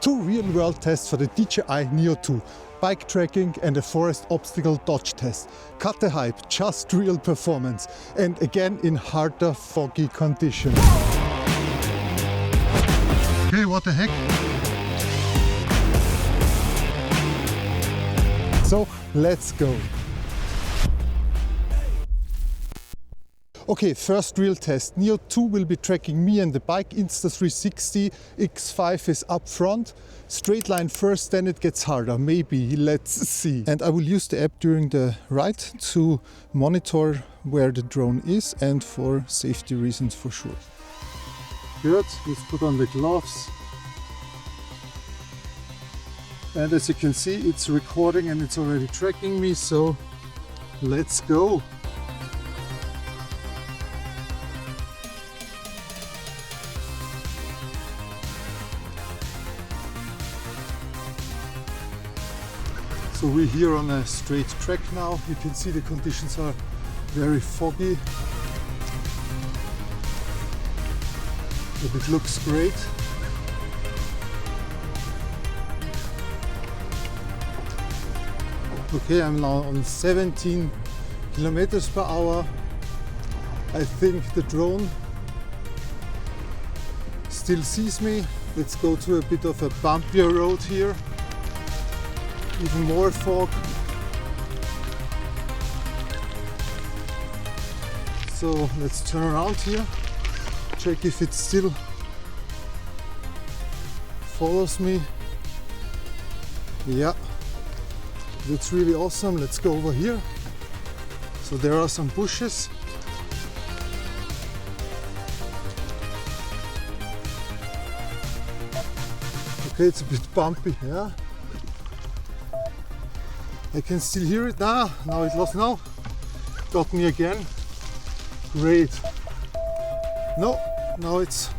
Two real-world tests for the DJI Neo 2. Bike tracking and a forest obstacle dodge test. Cut the hype, just real performance. And again in harder, foggy conditions. Okay, what the heck? So, let's go. Okay, first real test. Neo 2 will be tracking me and the bike. Insta360 X5 is up front. Straight line first, then it gets harder. Maybe, let's see. And I will use the app during the ride to monitor where the drone is and for safety reasons for sure. Good, let's put on the gloves. And as you can see, it's recording and it's already tracking me, so let's go. So we're here on a straight track now. You can see the conditions are very foggy. But it looks great. Okay, I'm now on 17 kilometers per hour. I think the drone still sees me. Let's go to a bit of a bumpier road here. Even more fog. So let's turn around here, check if it still follows me. Yeah, that's really awesome. Let's go over here. So there are some bushes. Okay, it's a bit bumpy, yeah. I can still hear it now. Now it lost. Now got me again. Great. No, now it's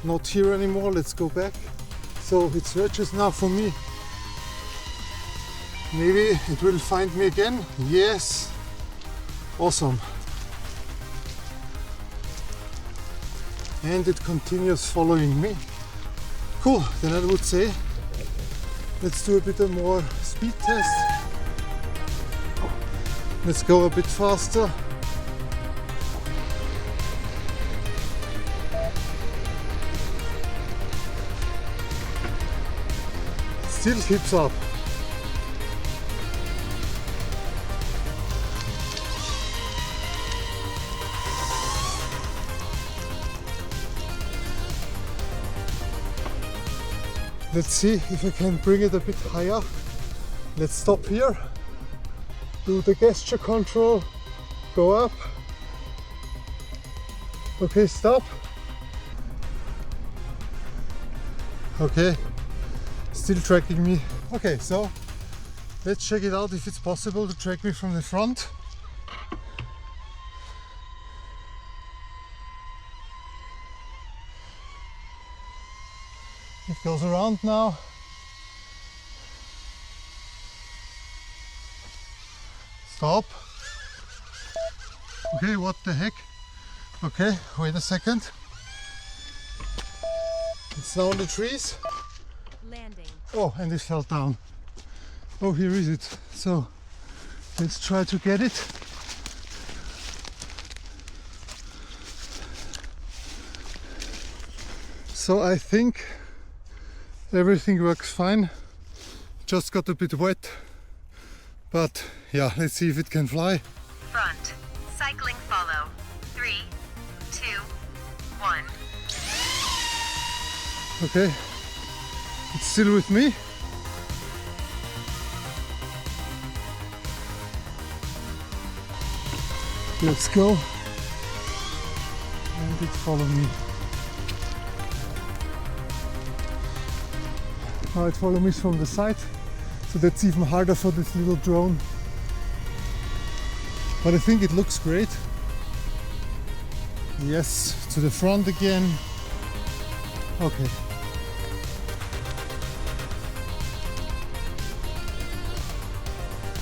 not here anymore. Let's go back. So it searches now for me. Maybe it will find me again. Yes. Awesome. And it continues following me. Cool. Then I would say let's do a bit more speed test. Let's go a bit faster. Still keeps up. Let's see if I can bring it a bit higher. Let's stop here, do the gesture control, go up. Okay, stop. Okay, still tracking me. Okay, so let's check it out if it's possible to track me from the front. It goes around now. Stop. Okay, what the heck? Okay, wait a second. It's now on the trees. Landing. Oh, and it fell down. Oh, here is it. So let's try to get it. So I think everything works fine. Just got a bit wet. But yeah, let's see if it can fly. Front. Cycling follow. 3, 2, 1. Okay, it's still with me. Let's go. And it followed me. Now it follows me from the side. So that's even harder for this little drone. But I think it looks great. Yes, to the front again. Okay.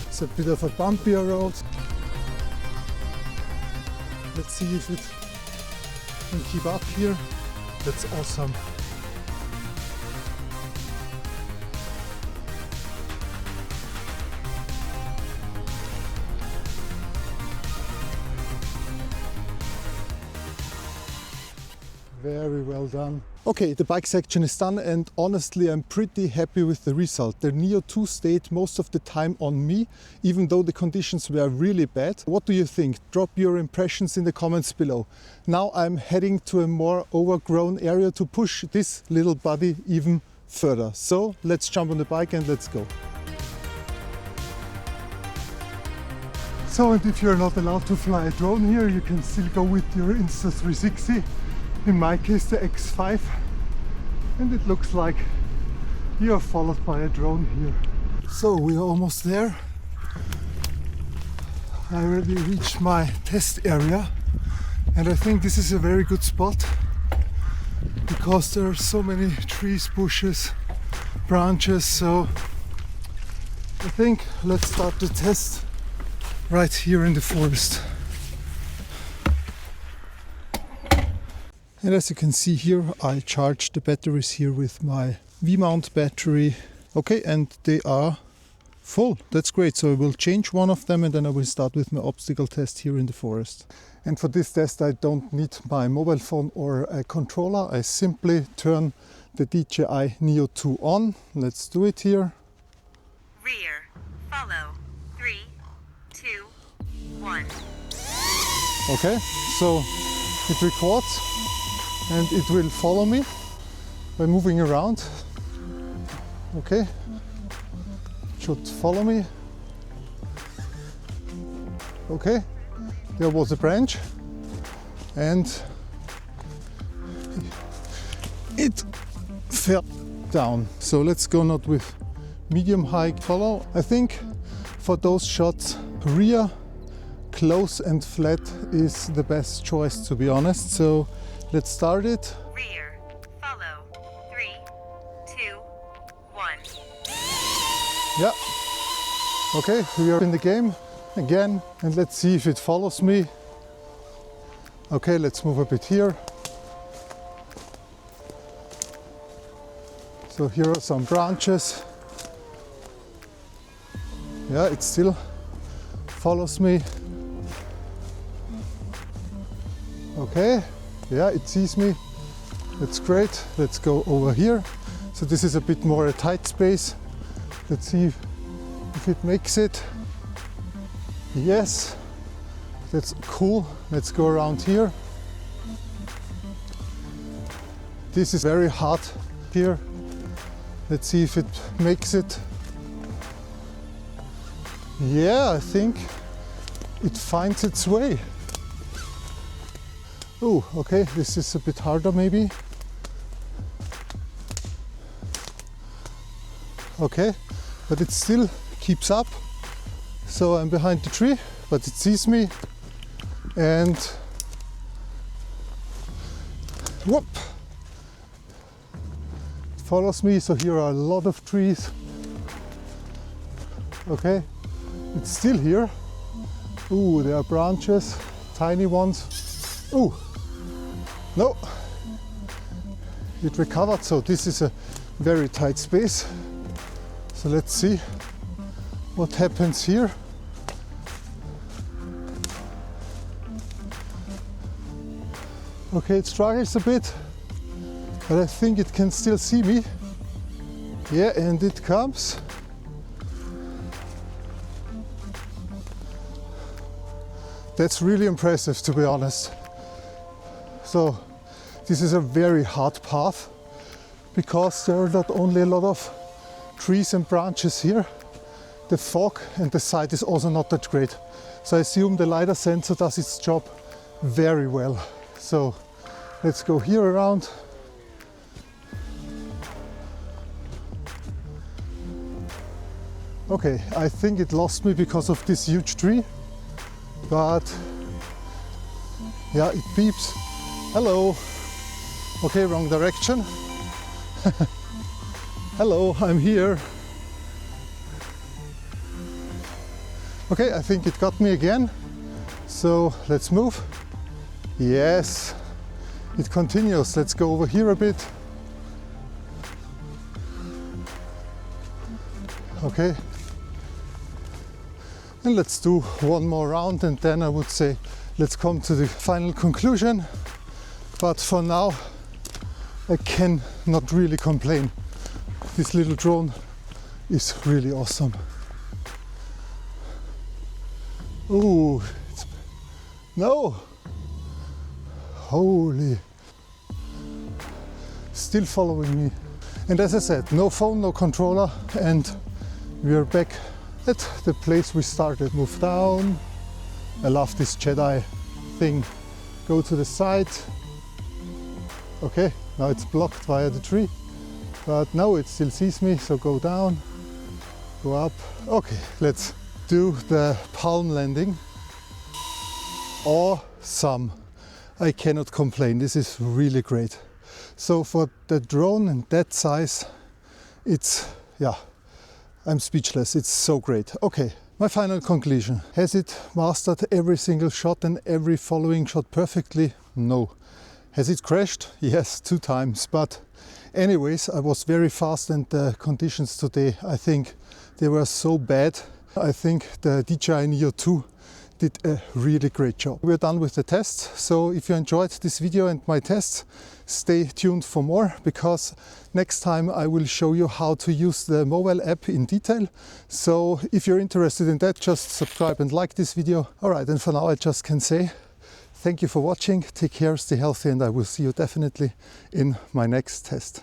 It's a bit of a bumpier road. Let's see if it can keep up here. That's awesome. Very well done. Okay, the bike section is done and honestly I'm pretty happy with the result. The Neo 2 stayed most of the time on me, even though the conditions were really bad. What do you think? Drop your impressions in the comments below. Now I'm heading to a more overgrown area to push this little buddy even further. So let's jump on the bike and let's go. So, and if you're not allowed to fly a drone here, you can still go with your Insta360. In my case the X5, and it looks like you are followed by a drone here. So we are almost there. I already reached my test area and I think this is a very good spot because there are so many trees, bushes, branches, so I think let's start the test right here in the forest. And as you can see here, I charged the batteries here with my V-mount battery. Okay, and they are full. That's great. So I will change one of them and then I will start with my obstacle test here in the forest. And for this test I don't need my mobile phone or a controller. I simply turn the DJI Neo 2 on. Let's do it here. Rear. Follow. 3, 2, 1. Okay, so it records. And it will follow me by moving around. Okay, it should follow me. Okay, there was a branch and it fell down. So let's go not with medium height follow. I think for those shots, rear, close and flat is the best choice, to be honest. So let's start it. Rear. Follow. 3, 2, 1. Yeah. Okay, we are in the game again and let's see if it follows me. Okay, let's move a bit here. So here are some branches. Yeah, it still follows me. Okay. Yeah, it sees me. That's great. Let's go over here. So this is a bit more a tight space. Let's see if it makes it. Yes, that's cool. Let's go around here. This is very hard here. Let's see if it makes it. Yeah, I think it finds its way. Oh, okay, this is a bit harder maybe. Okay, but it still keeps up. So I'm behind the tree, but it sees me and whoop! It follows me, so here are a lot of trees. Okay, it's still here. Ooh, there are branches, tiny ones. Ooh! No, it recovered, so this is a very tight space. So let's see what happens here. Okay, it struggles a bit, but I think it can still see me. Yeah, and it comes. That's really impressive, to be honest. So this is a very hard path because there are not only a lot of trees and branches here, the fog and the sight is also not that great. So I assume the LiDAR sensor does its job very well. So let's go here around. Okay, I think it lost me because of this huge tree, but yeah, it beeps. Hello. Okay, wrong direction. Hello, I'm here. Okay, I think it got me again. So let's move. Yes, it continues. Let's go over here a bit. Okay. And let's do one more round and then I would say let's come to the final conclusion. But for now, I cannot really complain. This little drone is really awesome. Oh, no! Holy! Still following me. And as I said, no phone, no controller, and we are back at the place we started. Move down. I love this Jedi thing. Go to the side. Okay, now it's blocked via the tree, but now it still sees me, so go down, go up. Okay, let's do the palm landing. Awesome. I cannot complain. This is really great. So for the drone and that size, it's, yeah, I'm speechless. It's so great. Okay, my final conclusion. Has it mastered every single shot and every following shot perfectly? No. Has it crashed? Yes, 2 times. But anyways, I was very fast, and the conditions today, I think they were so bad. I think the DJI Neo 2 did a really great job. We're done with the tests. So if you enjoyed this video and my tests, stay tuned for more, because next time I will show you how to use the mobile app in detail. So if you're interested in that, just subscribe and like this video. All right, and for now I just can say thank you for watching. Take care, stay healthy, and I will see you definitely in my next test.